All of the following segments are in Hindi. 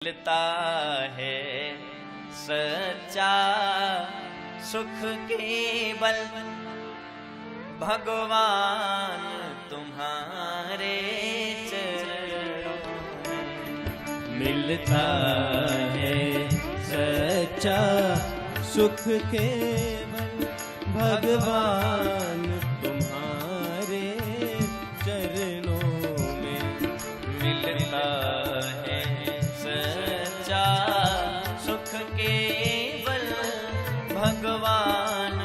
मिलता है सच्चा सुख केवल भगवान तुम्हारे चरणों में। मिलता है सच्चा सुख केवल भगवान तुम्हारे चरणों में। मिलता है सच्चा सुख केवल भगवान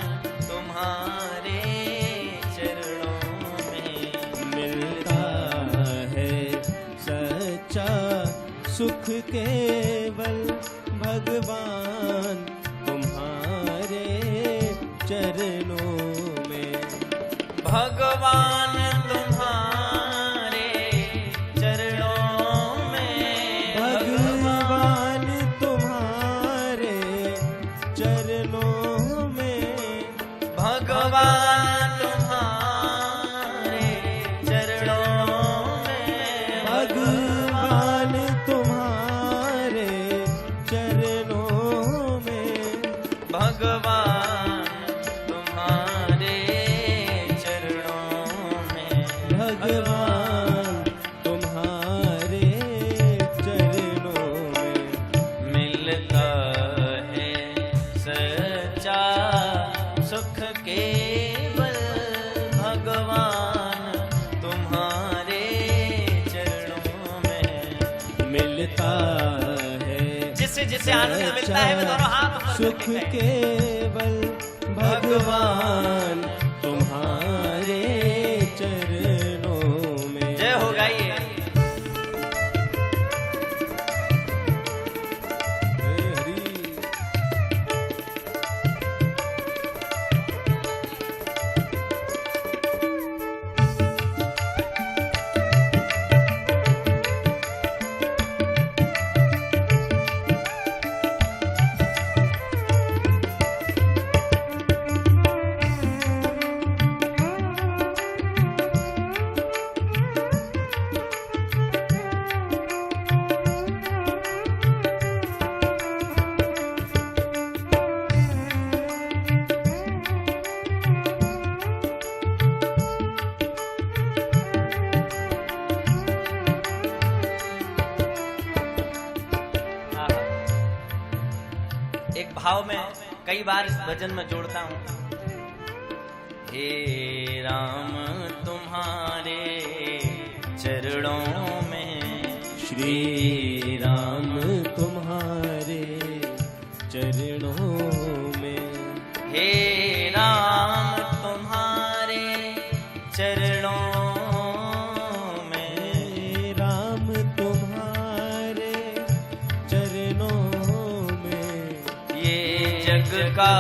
तुम्हारे चरणों में। मिलता है सच्चा सुख केवल भगवान तुम्हारे चरणों में। भगवान तुम्हारे चरणों में। भगवान तुम्हारे चरणों में। भगवान तुम्हारे चरणों में। भगवान तुम्हारे चरणों में। भगवान तुम्हारे चरणों में। भगवान तुम्हारे चरणों में। मिलता है सच्चा सुख केवल भगवान तुम्हारे चरणों में। मिलता है जिससे जिससे आनंद मिलता है वे दोनों हाथ ऊपर सुख करके कहें। केवल भगवान तुम्हारे चरणों में। जय हो गाइए। हे हरि। एक भाव में कई बार इस भजन में जोड़ता हूँ। हे राम तुम्हारे चरणों में। श्री राम तुम्हारे चरणों में। हे राम तुम्हारे चरणों में। हे राम तुम्हारे चरणों में। ये जग का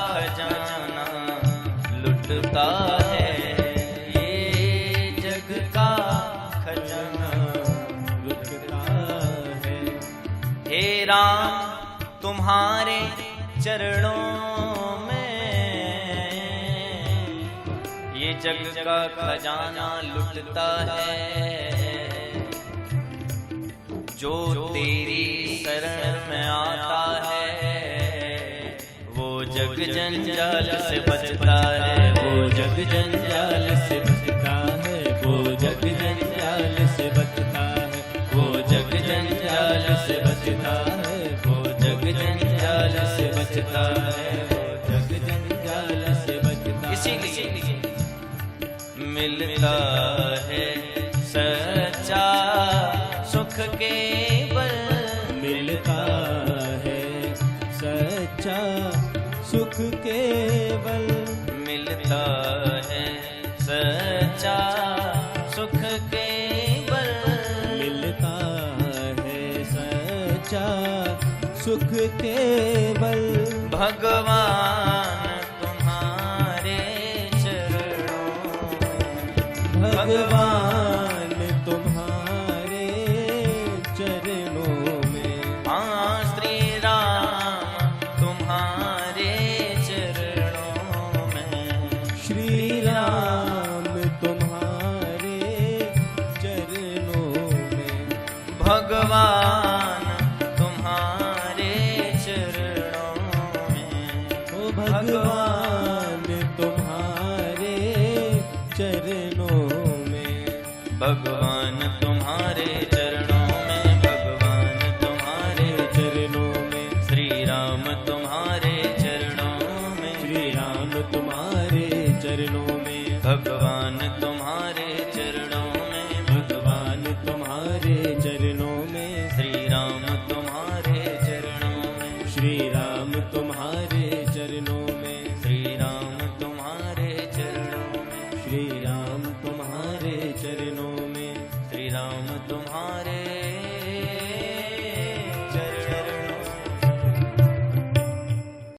खजाना लुटता है। ये जग का खजाना लुटता है। हे राम तुम्हारे चरणों में। ये जग का खजाना लुटता है। जो तेरी शरण में आता है वो जग जंजाल से बचता है। वो जग जंजाल से बचता है। वो जग जंजाल से बचता है। वो जग जंजाल से बचता है। वो जग जंजाल से बचता है। वो जग जंजाल से बचता है। इसीलिए मिलता है सच्चा सुख केवल। मिलता है सच्चा सुख केवल। मिलता है सच्चा सुख केवल। मिलता है सच्चा सुख केवल भगवान तुम्हारे चरणों में। भगवान तुम्हारे चरणों में। हाँ श्री राम तुम्हारे चरणों में। श्री राम तुम्हारे चरणों में। भगवान तुम्हारे चरणों में, भगवान तुम्हारे चरणों में, श्री राम तुम्हारे चरणों में, श्री राम तुम्हारे चरणों में, भगवान तुम्हारे चरणों